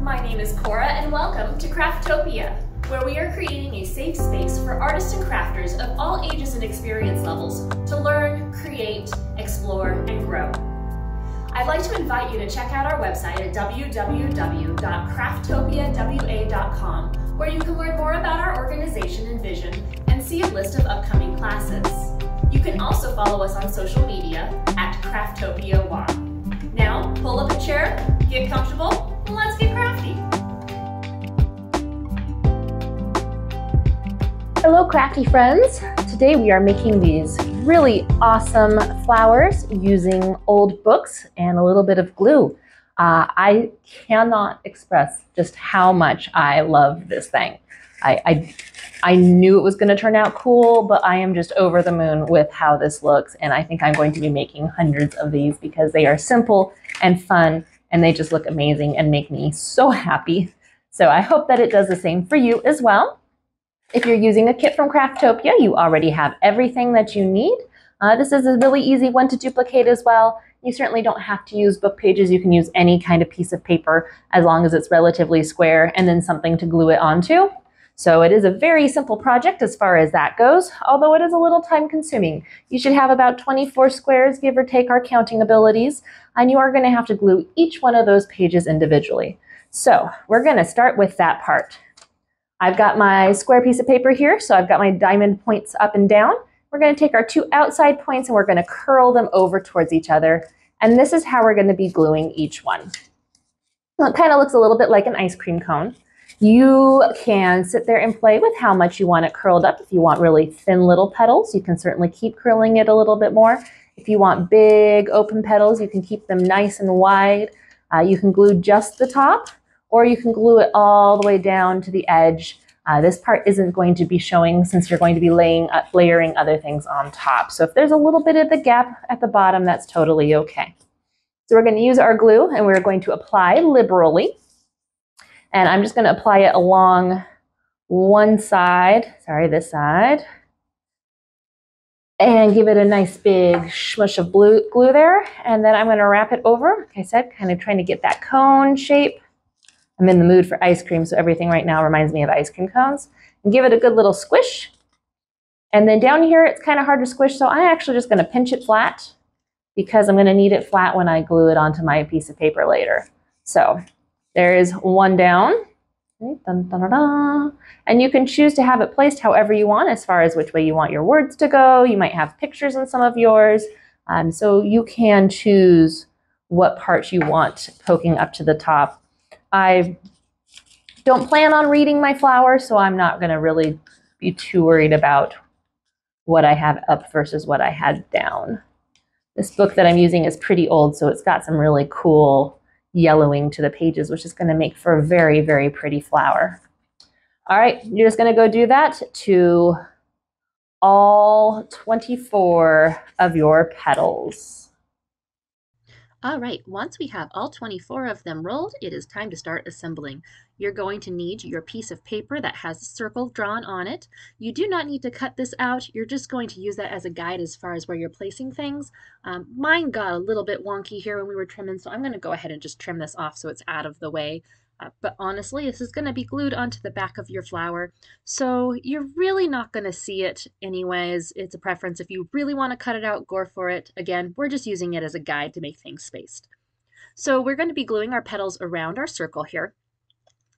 My name is Cora and welcome to Craftopia, where we are creating a safe space for artists and crafters of all ages and experience levels to learn, create, explore, and grow. I'd like to invite you to check out our website at www.crafttopiawa.com, where you can learn more about our organization and vision and see a list of upcoming classes. You can also follow us on social media at CrafttopiaWA. Now, pull up a chair, get comfortable, and let's get crafty. Hello crafty friends! Today we are making these really awesome flowers using old books and a little bit of glue. I cannot express just how much I love this thing. I knew it was going to turn out cool, but I am just over the moon with how this looks, and I think I'm going to be making hundreds of these because they are simple and fun and they just look amazing and make me so happy. So I hope that it does the same for you as well. If you're using a kit from Craftopia, you already have everything that you need. This is a really easy one to duplicate as well. You certainly don't have to use book pages. You can use any kind of piece of paper as long as it's relatively square and then something to glue it onto. So it is a very simple project as far as that goes, although it is a little time consuming. You should have about 24 squares, give or take our counting abilities, and you are going to have to glue each one of those pages individually. So we're going to start with that part. I've got my square piece of paper here, so I've got my diamond points up and down. We're going to take our two outside points and we're going to curl them over towards each other. And this is how we're going to be gluing each one. Well, it kind of looks a little bit like an ice cream cone. You can sit there and play with how much you want it curled up. If you want really thin little petals, you can certainly keep curling it a little bit more. If you want big open petals, you can keep them nice and wide. You can glue just the top, or you can glue it all the way down to the edge. This part isn't going to be showing since you're going to be layering other things on top. So if there's a little bit of the gap at the bottom, that's totally okay. So we're going to use our glue and we're going to apply liberally. And I'm just going to apply it along one side, this side, and give it a nice big smush of glue there. And then I'm going to wrap it over, like I said, kind of trying to get that cone shape. I'm in the mood for ice cream, so everything right now reminds me of ice cream cones. And give it a good little squish. And then down here, it's kind of hard to squish, so I'm actually just going to pinch it flat because I'm going to need it flat when I glue it onto my piece of paper later. So there is one down. Okay, dun, dun, dun, dun. And you can choose to have it placed however you want as far as which way you want your words to go. You might have pictures in some of yours. So you can choose what parts you want poking up to the top. I don't plan on reading my flower, so I'm not going to really be too worried about what I have up versus what I had down. This book that I'm using is pretty old, so it's got some really cool yellowing to the pages, which is going to make for a very, very pretty flower. All right, you're just going to go do that to all 24 of your petals. All right, once we have all 24 of them rolled, it is time to start assembling. You're going to need your piece of paper that has a circle drawn on it. You do not need to cut this out. You're just going to use that as a guide as far as where you're placing things. Mine got a little bit wonky here when we were trimming, so I'm going to go ahead and just trim this off so it's out of the way. But honestly, this is going to be glued onto the back of your flower, so you're really not going to see it anyways. It's a preference. If you really want to cut it out, go for it. Again, we're just using it as a guide to make things spaced. So we're going to be gluing our petals around our circle here.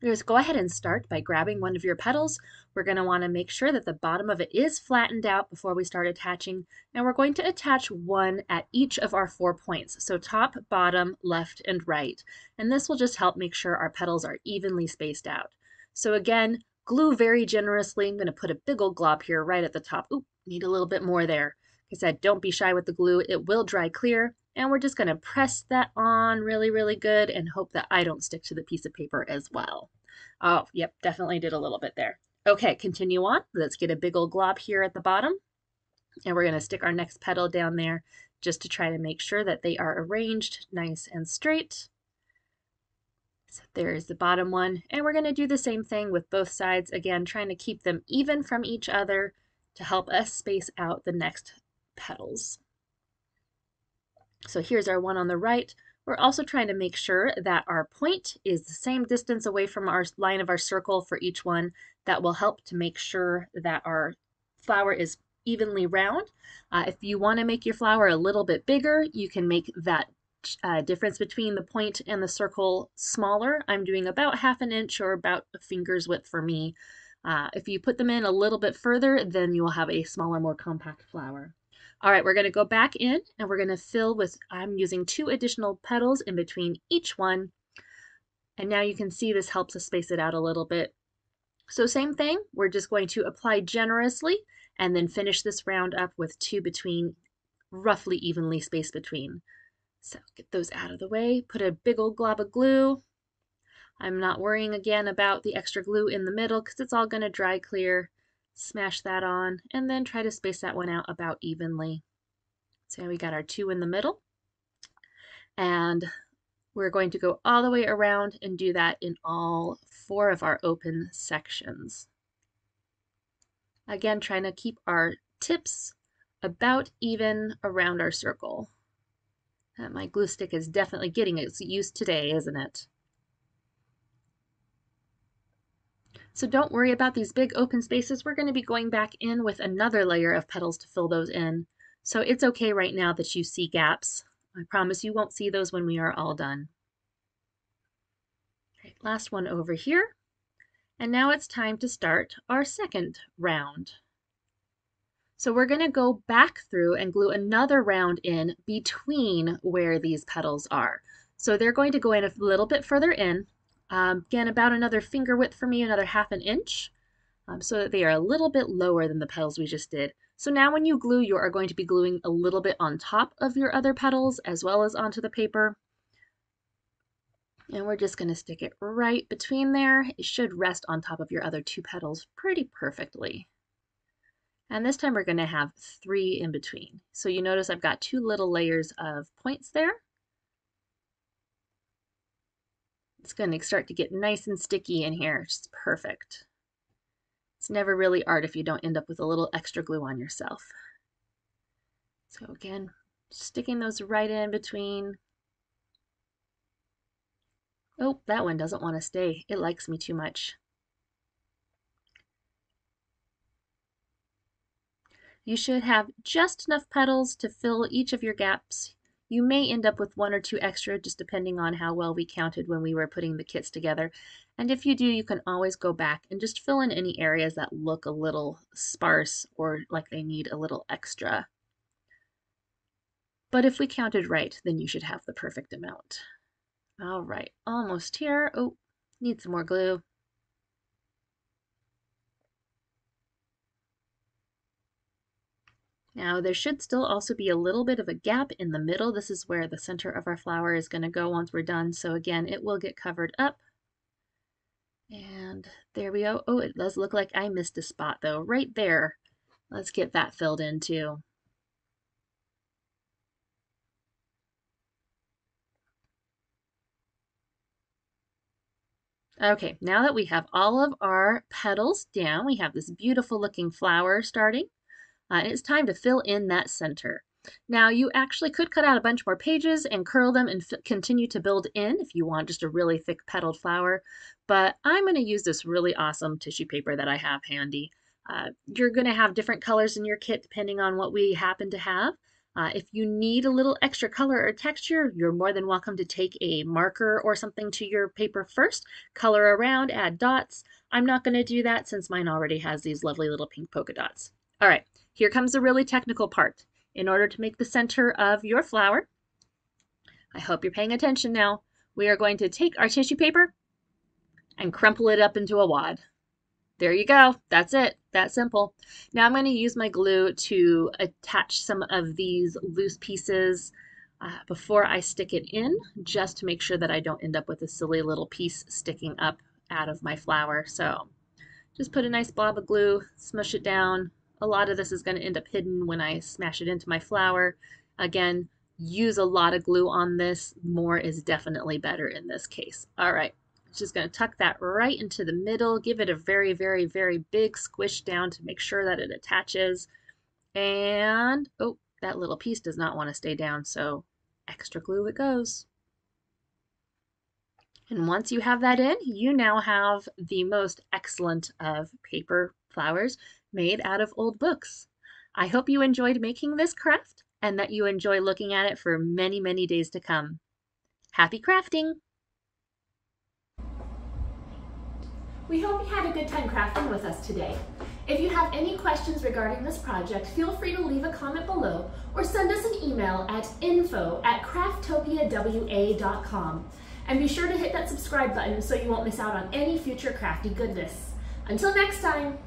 Just go ahead and start by grabbing one of your petals. We're going to want to make sure that the bottom of it is flattened out before we start attaching, and we're going to attach one at each of our 4 points, so top, bottom, left, and right. And this will just help make sure our petals are evenly spaced out. So again, glue very generously. I'm going to put a big old glob here right at the top. Oop, need a little bit more there. Like I said, don't be shy with the glue. It will dry clear. And we're just going to press that on really, really good and hope that I don't stick to the piece of paper as well. Oh, yep, definitely did a little bit there. Okay, continue on. Let's get a big old glob here at the bottom. And we're going to stick our next petal down there just to try to make sure that they are arranged nice and straight. So there's the bottom one. And we're going to do the same thing with both sides. Again, trying to keep them even from each other to help us space out the next petals. So here's our one on the right. We're also trying to make sure that our point is the same distance away from our line of our circle for each one. That will help to make sure that our flower is evenly round. If you want to make your flower a little bit bigger, you can make that difference between the point and the circle smaller. I'm doing about 1/2 inch or about a finger's width for me. If you put them in a little bit further, then you will have a smaller, more compact flower. All right, we're going to go back in and we're going to fill with, I'm using 2 additional petals in between each one. And now you can see this helps us space it out a little bit. So same thing, we're just going to apply generously and then finish this round up with 2 between, roughly evenly spaced between. So get those out of the way, put a big old glob of glue. I'm not worrying again about the extra glue in the middle because it's all going to dry clear. Smash that on and then try to space that one out about evenly. So we got our 2 in the middle. And we're going to go all the way around and do that in all 4 of our open sections. Again, trying to keep our tips about even around our circle. And my glue stick is definitely getting its use today, isn't it? So don't worry about these big open spaces. We're going to be going back in with another layer of petals to fill those in. So it's okay right now that you see gaps. I promise you won't see those when we are all done. Okay, last one over here. And now it's time to start our second round. So we're going to go back through and glue another round in between where these petals are. So they're going to go in a little bit further in. Again, about another finger width for me, another 1/2 inch, so that they are a little bit lower than the petals we just did. So now when you glue, you are going to be gluing a little bit on top of your other petals as well as onto the paper. And we're just going to stick it right between there. It should rest on top of your other 2 petals pretty perfectly. And this time we're going to have 3 in between. So you notice I've got 2 little layers of points there. It's going to start to get nice and sticky in here. Just perfect. It's never really art if you don't end up with a little extra glue on yourself. So again, sticking those right in between. Oh, that one doesn't want to stay. It likes me too much. You should have just enough petals to fill each of your gaps. You may end up with 1 or 2 extra, just depending on how well we counted when we were putting the kits together. And if you do, you can always go back and just fill in any areas that look a little sparse or like they need a little extra. But if we counted right, then you should have the perfect amount. All right, almost here. Oh, need some more glue. Now there should still also be a little bit of a gap in the middle. This is where the center of our flower is going to go once we're done. So again, it will get covered up. And there we go. Oh, it does look like I missed a spot though, right there. Let's get that filled in too. Okay, now that we have all of our petals down, we have this beautiful looking flower starting. And it's time to fill in that center. Now you actually could cut out a bunch more pages and curl them and continue to build in if you want just a really thick petaled flower, but I'm going to use this really awesome tissue paper that I have handy. You're going to have different colors in your kit depending on what we happen to have. If you need a little extra color or texture, you're more than welcome to take a marker or something to your paper first, color around, add dots. I'm not going to do that since mine already has these lovely little pink polka dots. All right, here comes the really technical part. In order to make the center of your flower, I hope you're paying attention now, we are going to take our tissue paper and crumple it up into a wad. There you go. That's it. That simple. Now I'm going to use my glue to attach some of these loose pieces before I stick it in, just to make sure that I don't end up with a silly little piece sticking up out of my flower. So just put a nice blob of glue, smush it down. A lot of this is going to end up hidden when I smash it into my flower. Again, use a lot of glue on this. More is definitely better in this case. All right. Just going to tuck that right into the middle, give it a very, very, very big squish down to make sure that it attaches. And, oh, that little piece does not want to stay down, so extra glue it goes. And once you have that in, you now have the most excellent of paper flowers made out of old books. I hope you enjoyed making this craft and that you enjoy looking at it for many, many days to come. Happy crafting! We hope you had a good time crafting with us today. If you have any questions regarding this project, feel free to leave a comment below or send us an email at info@crafttopiawa.com. And be sure to hit that subscribe button so you won't miss out on any future crafty goodness. Until next time!